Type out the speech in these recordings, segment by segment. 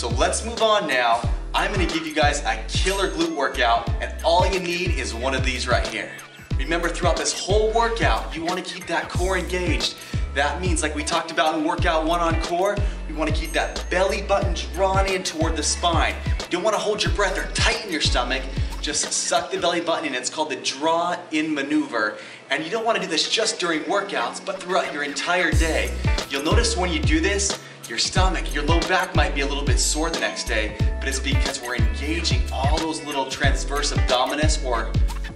So let's move on now. I'm gonna give you guys a killer glute workout, and all you need is one of these right here. Remember, throughout this whole workout, you wanna keep that core engaged. That means, like we talked about in workout 1 on core, we wanna keep that belly button drawn in toward the spine. You don't wanna hold your breath or tighten your stomach, just suck the belly button in. It's called the draw in maneuver. And you don't wanna do this just during workouts, but throughout your entire day. You'll notice when you do this, your stomach, your low back might be a little bit sore the next day, but it's because we're engaging all those little transverse abdominis, or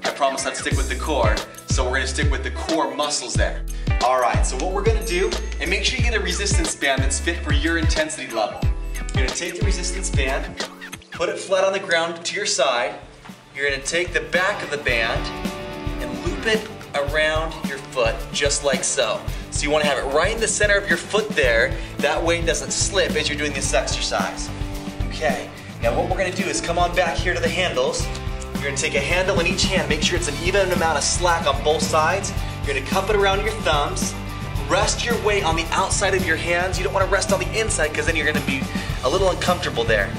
I promise not to stick with the core, so we're gonna stick with the core muscles there. All right, so what we're gonna do, and make sure you get a resistance band that's fit for your intensity level. You're gonna take the resistance band, put it flat on the ground to your side. You're gonna take the back of the band and loop it around your foot, just like so. So you wanna have it right in the center of your foot there, that way it doesn't slip as you're doing this exercise. Okay, now what we're gonna do is come on back here to the handles. You're gonna take a handle in each hand, make sure it's an even amount of slack on both sides. You're gonna cup it around your thumbs, rest your weight on the outside of your hands. You don't wanna rest on the inside because then you're gonna be a little uncomfortable there.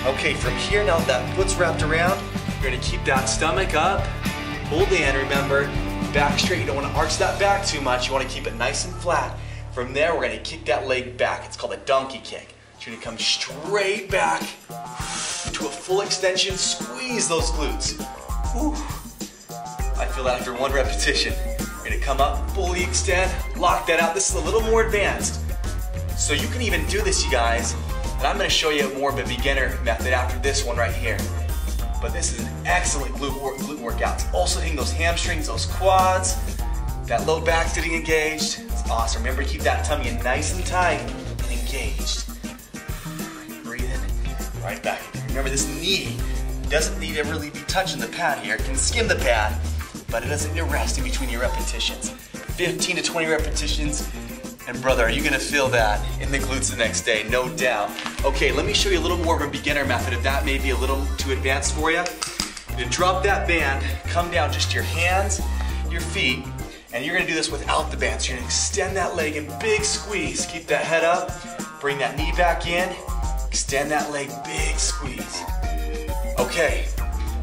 Okay, from here, now that foot's wrapped around, you're gonna keep that stomach up, hold in, remember, back straight. You don't want to arch that back too much. You want to keep it nice and flat. From there, we're going to kick that leg back. It's called a donkey kick. You're going to come straight back to a full extension. Squeeze those glutes. Whew. I feel that after 1 repetition. You're going to come up, fully extend, lock that out. This is a little more advanced. So you can even do this, you guys. And I'm going to show you more of a beginner method after this one right here. But this is an excellent glute workout. It's also hitting those hamstrings, those quads. That low back's getting engaged. It's awesome. Remember to keep that tummy in nice and tight and engaged. Breathe in, right back. Remember, this knee doesn't need to really be touching the pad here. It can skim the pad, but it doesn't need to rest in between your repetitions. 15 to 20 repetitions. And brother, are you gonna feel that in the glutes the next day? No doubt. Okay, let me show you a little more of a beginner method if that may be a little too advanced for you. You're gonna drop that band, come down just your hands, your feet, and you're gonna do this without the band. So you're gonna extend that leg and big squeeze. Keep that head up, bring that knee back in, extend that leg, big squeeze. Okay,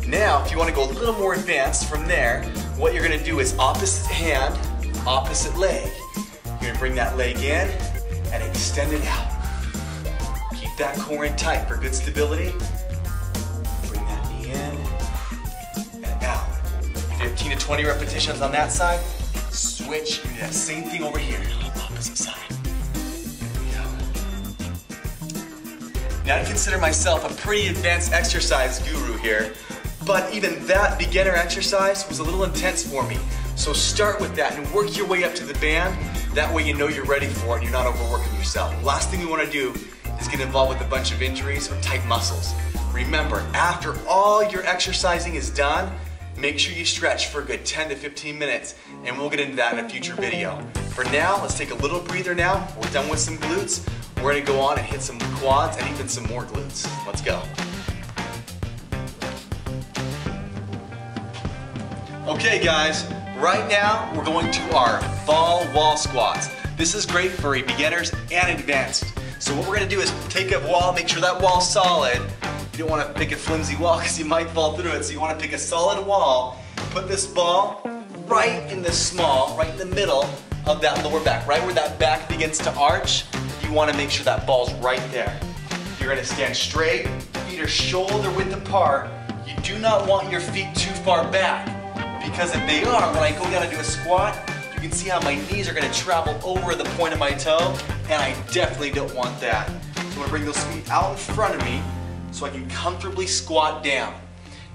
now if you wanna go a little more advanced from there, what you're gonna do is opposite hand, opposite leg. You're gonna bring that leg in and extend it out. Keep that core in tight for good stability. Bring that knee in and out. 15 to 20 repetitions on that side. Switch, do that same thing over here, opposite side. There we go. Now I consider myself a pretty advanced exercise guru here, but even that beginner exercise was a little intense for me. So start with that and work your way up to the band. That way you know you're ready for it and you're not overworking yourself. Last thing we want to do is get involved with a bunch of injuries or tight muscles. Remember, after all your exercising is done, make sure you stretch for a good 10 to 15 minutes, and we'll get into that in a future video. For now, let's take a little breather now. We're done with some glutes. We're gonna go on and hit some quads and even some more glutes. Let's go. Okay guys, right now we're going to our ball wall squats. This is great for beginners and advanced. So what we're gonna do is take a wall, make sure that wall's solid. You don't wanna pick a flimsy wall because you might fall through it. So you wanna pick a solid wall, put this ball right in the small, right in the middle of that lower back, right where that back begins to arch. You wanna make sure that ball's right there. You're gonna stand straight, feet are shoulder width apart. You do not want your feet too far back, because if they are, when I go down and do a squat, you can see how my knees are gonna travel over the point of my toe, and I definitely don't want that. So I'm gonna bring those feet out in front of me so I can comfortably squat down.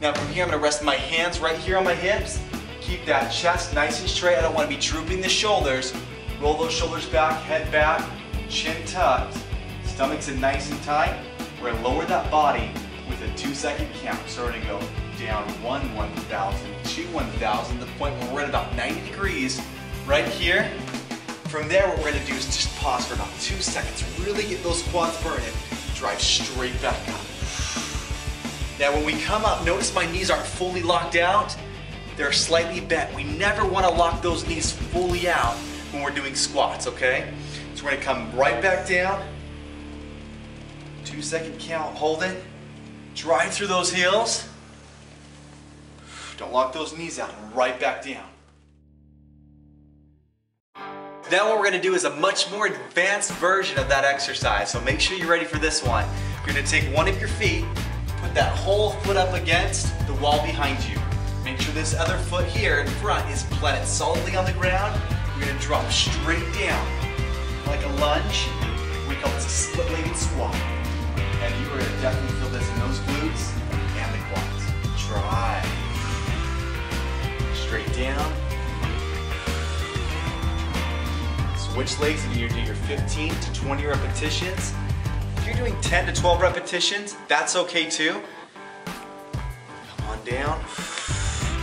Now from here, I'm gonna rest my hands right here on my hips. Keep that chest nice and straight. I don't wanna be drooping the shoulders. Roll those shoulders back, head back, chin tucked. Stomach's in nice and tight. We're gonna lower that body with a 2-second count. So we're gonna go down 1, 1,000, 2, 1,000, the point where we're at about 90 degrees right here. From there, what we're gonna do is just pause for about 2 seconds. Really get those quads burning. Drive straight back up. Now when we come up, notice my knees aren't fully locked out. They're slightly bent. We never wanna lock those knees fully out when we're doing squats, okay? So we're gonna come right back down to 2-second count, hold it. Drive through those heels. Don't lock those knees out, and right back down. Now what we're gonna do is a much more advanced version of that exercise, so make sure you're ready for this one. You're gonna take one of your feet, put that whole foot up against the wall behind you. Make sure this other foot here in front is planted solidly on the ground. You're gonna drop straight down like a lunge. We call this a split-legged squat. And you are gonna definitely feel this in those glutes and the quads. Try. Straight down. Switch legs and you do your 15 to 20 repetitions. If you're doing 10 to 12 repetitions, that's okay too. Come on down.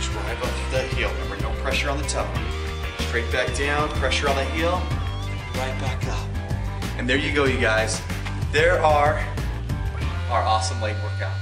Drive up through that heel. Remember, no pressure on the toe. Straight back down, pressure on the heel, right back up. And there you go, you guys. There are our awesome leg workouts.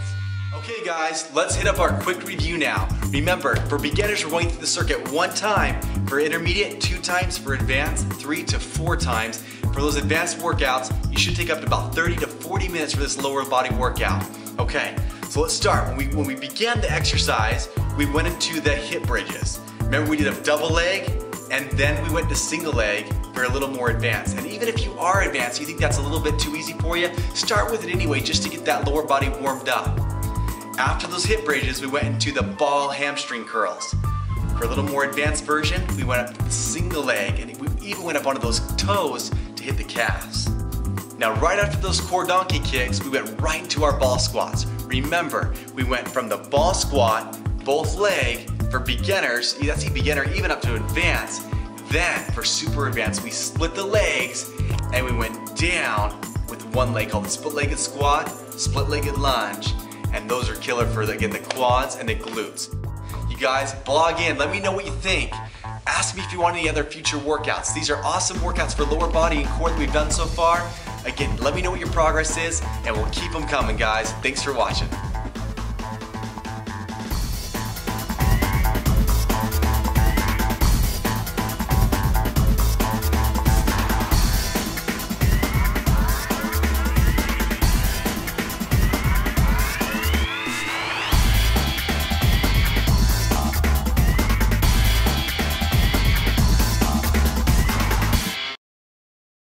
Okay guys, let's hit up our quick review now. Remember, for beginners, we're going through the circuit 1 time. For intermediate, 2 times. For advanced, 3 to 4 times. For those advanced workouts, you should take up to about 30 to 40 minutes for this lower body workout. Okay, so let's start. When we began the exercise, we went into the hip bridges. Remember, we did a double leg, and then we went to single leg for a little more advanced. And even if you are advanced, you think that's a little bit too easy for you, start with it anyway just to get that lower body warmed up. After those hip bridges, we went into the ball hamstring curls. For a little more advanced version, we went up to the single leg, and we even went up onto those toes to hit the calves. Now, right after those core donkey kicks, we went right into our ball squats. Remember, we went from the ball squat, both leg, for beginners, that's a beginner, even up to advanced. Then, for super advanced, we split the legs, and we went down with one leg called the split-legged squat, split-legged lunge, and those are killer for, again, the quads and the glutes. You guys, blog in, let me know what you think. Ask me if you want any other future workouts. These are awesome workouts for lower body and core that we've done so far. Again, let me know what your progress is, and we'll keep them coming, guys. Thanks for watching.